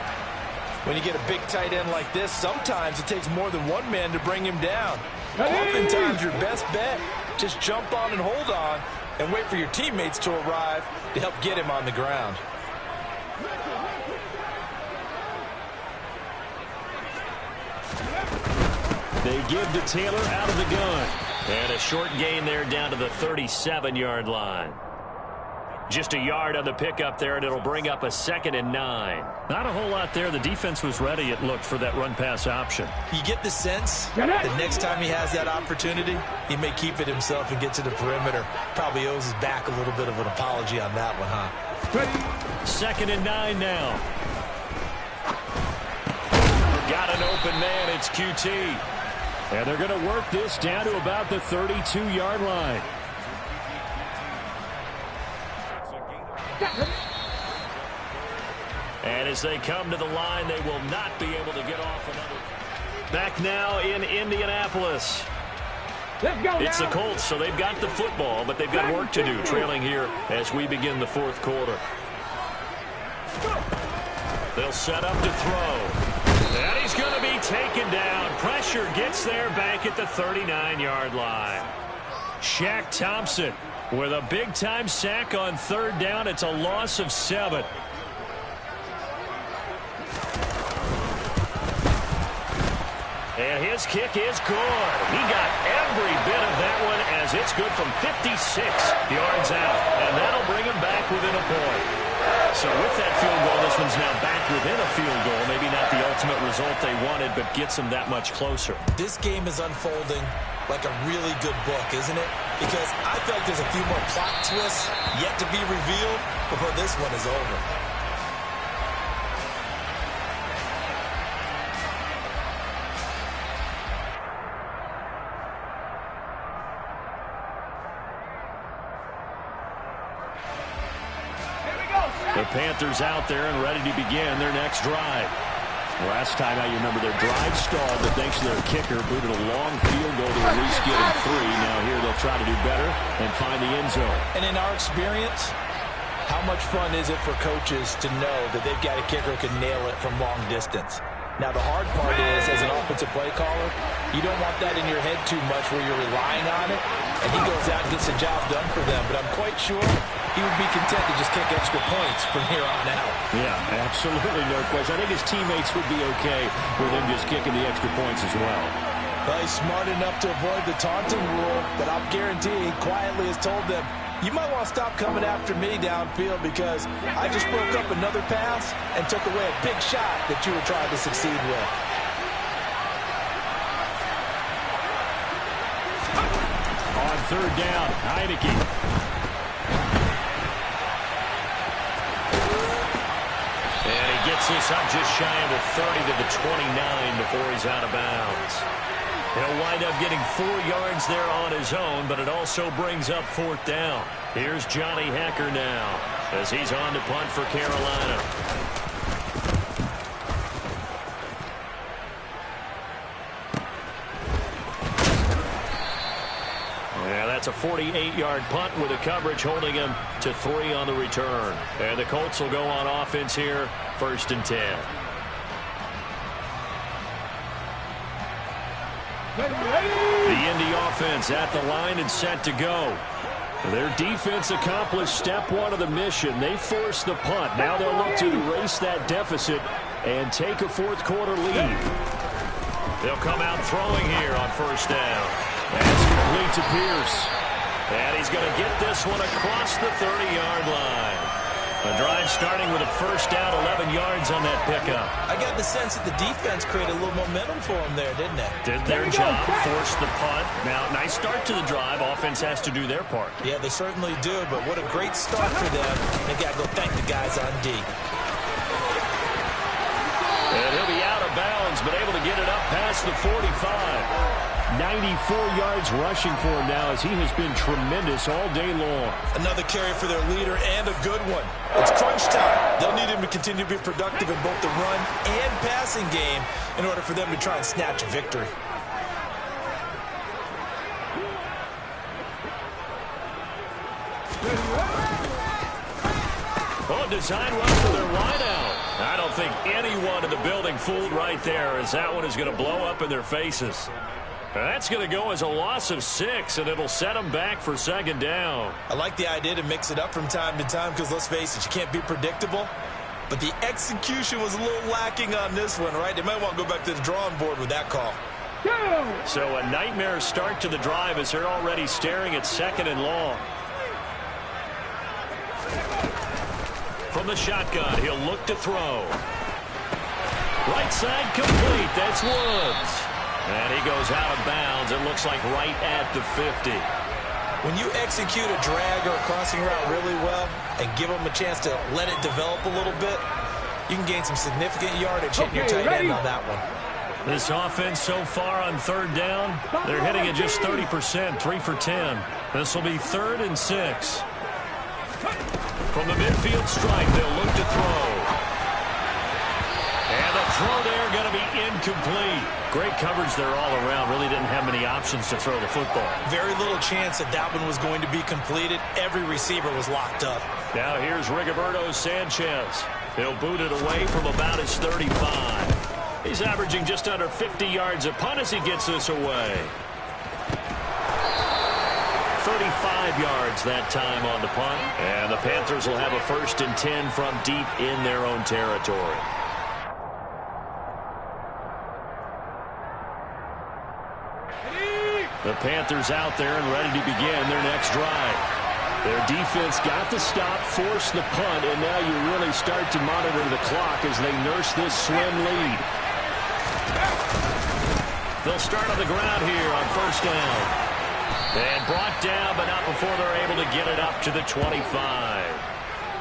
When you get a big tight end like this, sometimes it takes more than one man to bring him down. Oftentimes, your best bet, just jump on and hold on and wait for your teammates to arrive to help get him on the ground. They give to Taylor out of the gun. And a short gain there down to the 37-yard line. Just a yard on the pickup there, and it'll bring up a 2nd and 9. Not a whole lot there. The defense was ready, it looked, for that run-pass option. You get the sense that next time he has that opportunity, he may keep it himself and get to the perimeter. Probably owes his back a little bit of an apology on that one, huh? 2nd and 9 now. Got an open man. It's QT. And they're going to work this down to about the 32-yard line. And as they come to the line, they will not be able to get off another. Back now in Indianapolis. It's the Colts, so they've got the football, but they've got work to do, trailing here as we begin the fourth quarter. They'll set up to throw. And he's going to be taken down. Pressure gets there back at the 39-yard line. Shaq Thompson with a big-time sack on third down. It's a loss of 7. And his kick is good. He got every bit of that one as it's good from 56 yards out. And that'll bring him back within a point. So with that field goal, this one's now back within a field goal. Maybe not the ultimate result they wanted, but gets them that much closer. This game is unfolding like a really good book, isn't it? Because I feel like there's a few more plot twists yet to be revealed before this one is over. The Panthers out there and ready to begin their next drive. Last time out, you remember their drive stalled, but thanks to their kicker, booted a long field goal to at least get them 3. Now here they'll try to do better and find the end zone. And in our experience, how much fun is it for coaches to know that they've got a kicker who can nail it from long distance? Now, the hard part is, as an offensive play caller, you don't want that in your head too much where you're relying on it, and he goes out and gets the job done for them. But I'm quite sure he would be content to just kick extra points from here on out. Yeah, absolutely no question. I think his teammates would be okay with him just kicking the extra points as well. Well, he's smart enough to avoid the taunting rule, but I'll guarantee he quietly has told them, you might want to stop coming after me downfield because I just broke up another pass and took away a big shot that you were trying to succeed with. On third down, Heineke. And he gets this up just shy of the 30 to the 29 before he's out of bounds. He'll wind up getting 4 yards there on his own, but it also brings up fourth down. Here's Johnny Hekker now as he's on to punt for Carolina. Yeah, that's a 48-yard punt with the coverage holding him to 3 on the return. And the Colts will go on offense here, 1st and 10. The Indy offense at the line and set to go. Their defense accomplished step 1 of the mission. They forced the punt. Now they'll look to erase that deficit and take a 4th quarter lead. They'll come out throwing here on 1st down. That's complete to Pierce. And he's going to get this one across the 30-yard line. The drive starting with a 1st down, 11 yards on that pickup. I got the sense that the defense created a little momentum for him there, didn't they? Did their job, forced the punt. Now, nice start to the drive. Offense has to do their part. Yeah, they certainly do, but what a great start for them. They got to go thank the guys on D. And he'll be out of bounds, but able to get it up past the 45. 94 yards rushing for him now as he has been tremendous all day long. Another carry for their leader and a good one. It's crunch time. They'll need him to continue to be productive in both the run and passing game in order for them to try and snatch a victory. Oh, design run for their wideout. I don't think anyone in the building fooled right there as that one is going to blow up in their faces. That's going to go as a loss of 6, and it'll set them back for 2nd down. I like the idea to mix it up from time to time because, let's face it, you can't be predictable. But the execution was a little lacking on this one, right? They might want to go back to the drawing board with that call. So a nightmare start to the drive as they're already staring at 2nd and long. From the shotgun, he'll look to throw. Right side complete. That's Woods. And he goes out of bounds. It looks like right at the 50. When you execute a drag or a crossing route really well and give them a chance to let it develop a little bit, you can gain some significant yardage hitting your tight end on that one. This offense so far on 3rd down, they're hitting at just 30%, 3 for 10. This will be 3rd and 6. From the midfield stripe, they'll look to throw. And the throw there going to be incomplete. Great coverage there all around. Really didn't have many options to throw the football. Very little chance that that one was going to be completed. Every receiver was locked up. Now here's Rigoberto Sanchez. He'll boot it away from about his 35. He's averaging just under 50 yards a punt as he gets this away. 35 yards that time on the punt. And the Panthers will have a 1st and 10 from deep in their own territory. The Panthers out there and ready to begin their next drive. Their defense got the stop, forced the punt, and now you really start to monitor the clock as they nurse this slim lead. They'll start on the ground here on 1st down. And brought down, but not before they're able to get it up to the 25.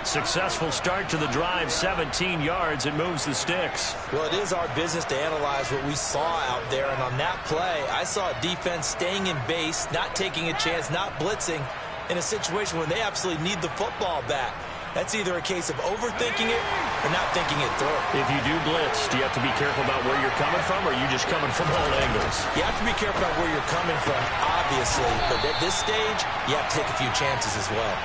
Successful start to the drive, 17 yards, and moves the sticks. Well, it is our business to analyze what we saw out there, and on that play, I saw a defense staying in base, not taking a chance, not blitzing, in a situation where they absolutely need the football back. That's either a case of overthinking it or not thinking it through. If you do blitz, do you have to be careful about where you're coming from, or are you just coming from all angles? You have to be careful about where you're coming from, obviously, but at this stage, you have to take a few chances as well.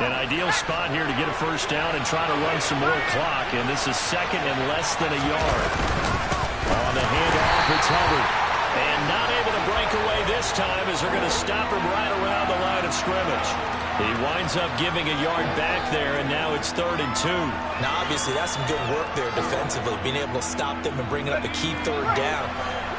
An ideal spot here to get a 1st down and try to run some more clock, and this is 2nd and less than a yard. On On the handoff, it's Hubbard. And not able to break away this time as they're going to stop him right around the line of scrimmage. He winds up giving a yard back there, and now it's 3rd and 2. Now, obviously, that's some good work there defensively, being able to stop them and bringing up a key 3rd down.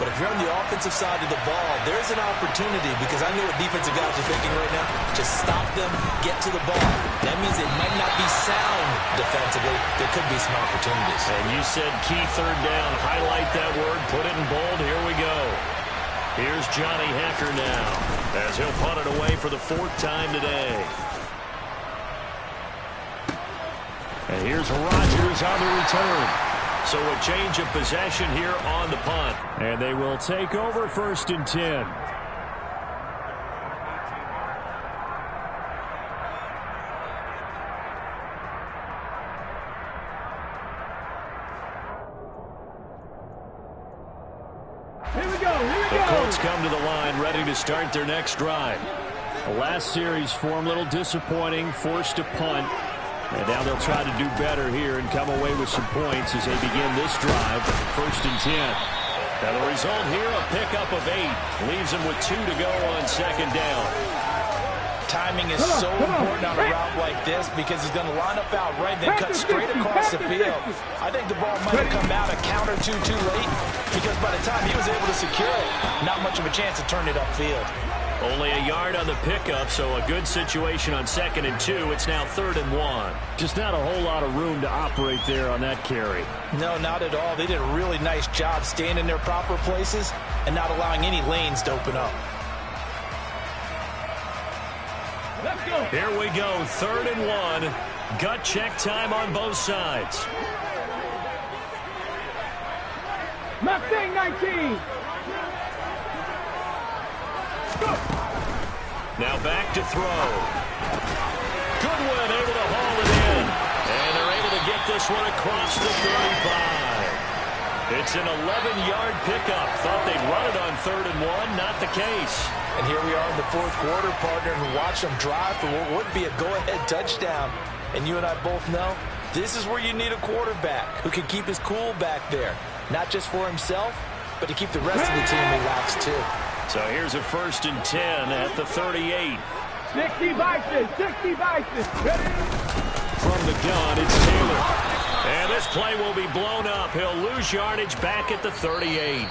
But if you're on the offensive side of the ball, there's an opportunity, because I know what defensive guys are thinking right now. Just stop them, get to the ball. That means they might not be sound defensively. There could be some opportunities. And you said key 3rd down. Highlight that word, put it in bold. Here we go. Here's Johnny Hekker now, as he'll punt it away for the 4th time today. And here's Rodgers on the return. So a change of possession here on the punt. And they will take over 1st and 10. The Colts come to the line, ready to start their next drive. The last series for them, a little disappointing, forced to punt. And now they'll try to do better here and come away with some points as they begin this drive. 1st and 10. Now the result here, a pickup of 8. Leaves them with 2 to go on 2nd down. Timing is so important on a route like this because he's going to line up out right, then cut straight across the field. I think the ball might have come out a count or two too late because by the time he was able to secure it, not much of a chance to turn it upfield. Only a yard on the pickup, so a good situation on 2nd and 2. It's now 3rd and 1. Just not a whole lot of room to operate there on that carry. No, not at all. They did a really nice job staying in their proper places and not allowing any lanes to open up. Let's go. Here we go, 3rd and 1. Gut check time on both sides. Mustang 19. Now back to throw. Goodwin able to haul it in. And they're able to get this one across the 35. It's an 11-yard pickup. Thought they'd run it on 3rd and 1. Not the case. And here we are in the 4th quarter, partner, and watch them drive for what would be a go-ahead touchdown. And you and I both know this is where you need a quarterback who can keep his cool back there. Not just for himself, but to keep the rest of the team relaxed too. So here's a 1st and 10 at the 38. 60 Bison, 60 Bison. From the gun, it's Taylor. And this play will be blown up. He'll lose yardage back at the 38.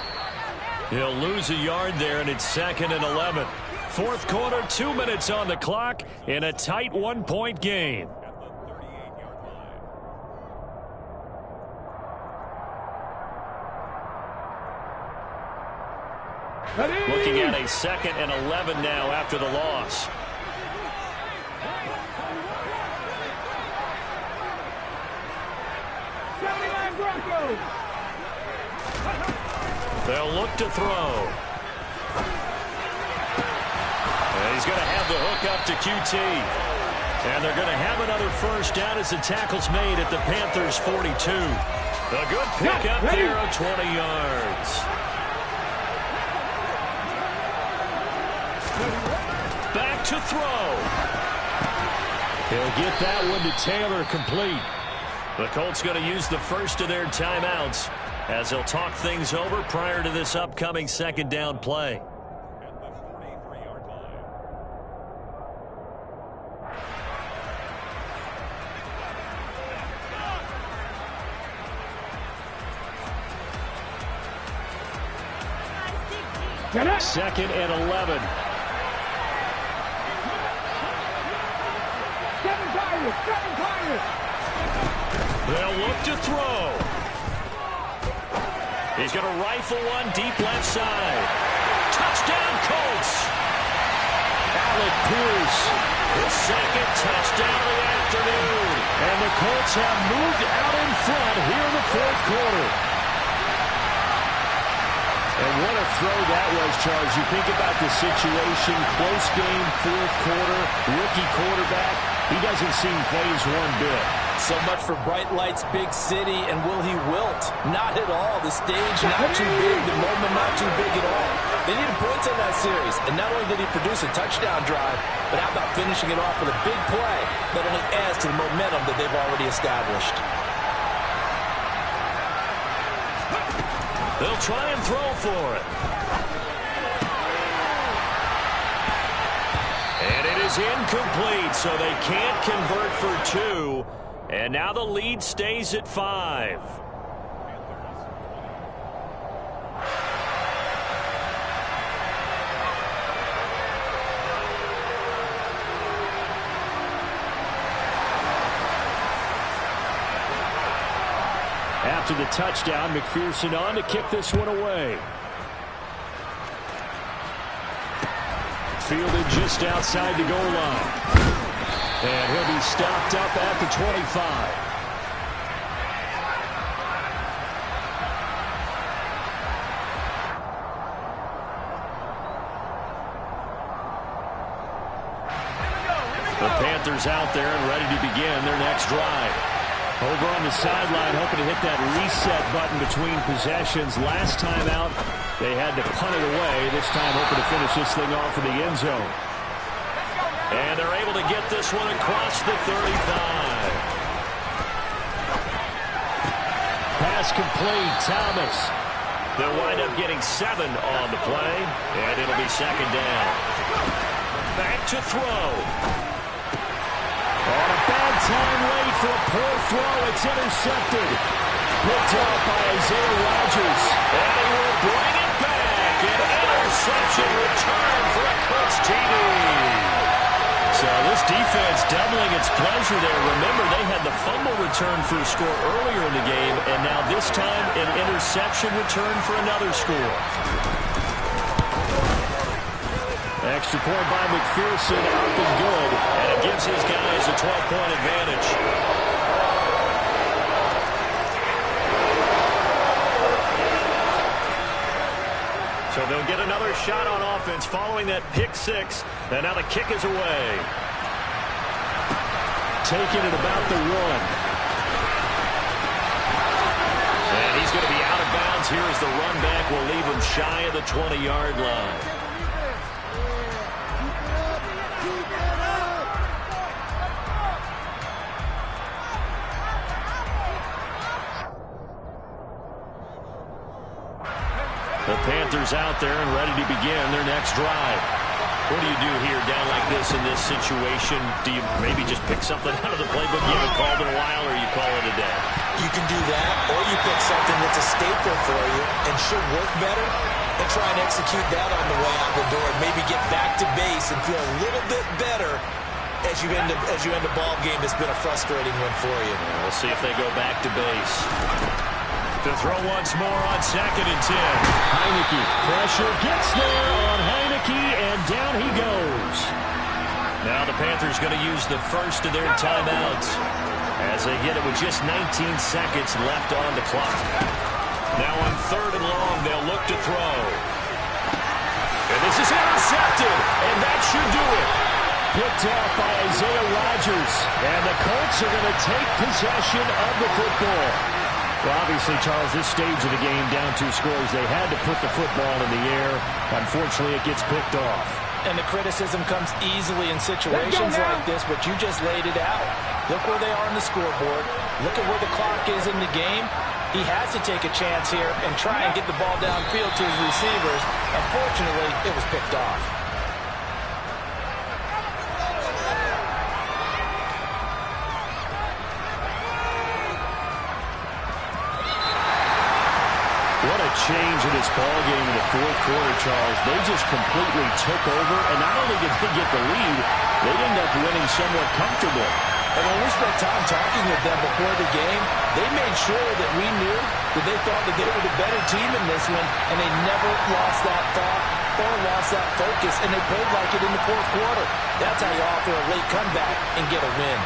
He'll lose a yard there, and it's 2nd and 11. 4th quarter, 2 minutes on the clock in a tight 1-point game. Looking at a 2nd and 11 now after the loss. They'll look to throw. And he's going to have the hook up to QT. And they're going to have another 1st down as the tackle's made at the Panthers' 42. A good pickup there of 20 yards. Back to throw. He'll get that one to Taylor complete. The Colts going to use the first of their timeouts as they'll talk things over prior to this upcoming 2nd down play. Second and 11. They'll look to throw. He's going to rifle one deep left side. Touchdown, Colts. Alec Pierce, his 2nd touchdown of the afternoon. And the Colts have moved out in front here in the 4th quarter. And what a throw that was, Charles. You think about the situation, close game, 4th quarter, rookie quarterback. He doesn't seem fazed one bit. So much for bright lights, big city, and will he wilt? Not at all. The stage not too big, the moment not too big at all. They needed points on that series, and not only did he produce a touchdown drive, but how about finishing it off with a big play that only adds to the momentum that they've already established. They'll He'll try and throw for it. And it is incomplete, so they can't convert for 2. And now the lead stays at 5. After the touchdown, McPherson on to kick this one away. Fielded just outside the goal line. And he'll be stopped up at the 25. The Panthers out there and ready to begin their next drive. Over on the sideline, hoping to hit that reset button between possessions. Last time out, they had to punt it away. This time, hoping to finish this thing off in the end zone. And they're able to get this one across the 35. Pass complete, Thomas. They'll wind up getting 7 on the play, and it'll be second down. Back to throw. On a bad time late for a poor throw. It's intercepted. Picked up by Isaiah Rodgers. And he will bring it back. An interception return for a Colts TD. So this defense doubling its pleasure there. Remember, they had the fumble return for a score earlier in the game. And now this time, an interception return for another score. Extra point by McPherson, up and good, and it gives his guys a 12-point advantage. So they'll get another shot on offense following that pick 6, and now the kick is away. Taking it about the 1. And he's going to be out of bounds here as the run back will leave him shy of the 20-yard line. The Panthers out there and ready to begin their next drive. What do you do here down like this in this situation? Do you maybe just pick something out of the playbook you haven't called in a while, or you call it a day? You can do that, or you pick something that's a staple for you and should work better and try and execute that on the way out the door and maybe get back to base and feel a little bit better as you end a ball game that's been a frustrating one for you. We'll see if they go back to base. To throw once more on 2nd and 10. Heineke. Pressure gets there on Heineke, and down he goes. Now the Panthers going to use the first of their timeouts as they get it with just 19 seconds left on the clock. Now on 3rd and long, they'll look to throw. And this is intercepted, and that should do it. Picked off by Isaiah Rodgers, and the Colts are going to take possession of the football. Well, obviously, Charles, this stage of the game, down 2 scores, they had to put the football in the air. Unfortunately, it gets picked off. And the criticism comes easily in situations like this, but you just laid it out. Look where they are on the scoreboard. Look at where the clock is in the game. He has to take a chance here and try and get the ball downfield to his receivers. Unfortunately, it was picked off. What a change in this ballgame in the 4th quarter, Charles. They just completely took over, and not only did they get the lead, they ended up winning somewhat comfortably. And when we spent time talking with them before the game, they made sure that we knew that they thought that they were the better team in this one, and they never lost that thought or lost that focus, and they played like it in the 4th quarter. That's how you offer a late comeback and get a win.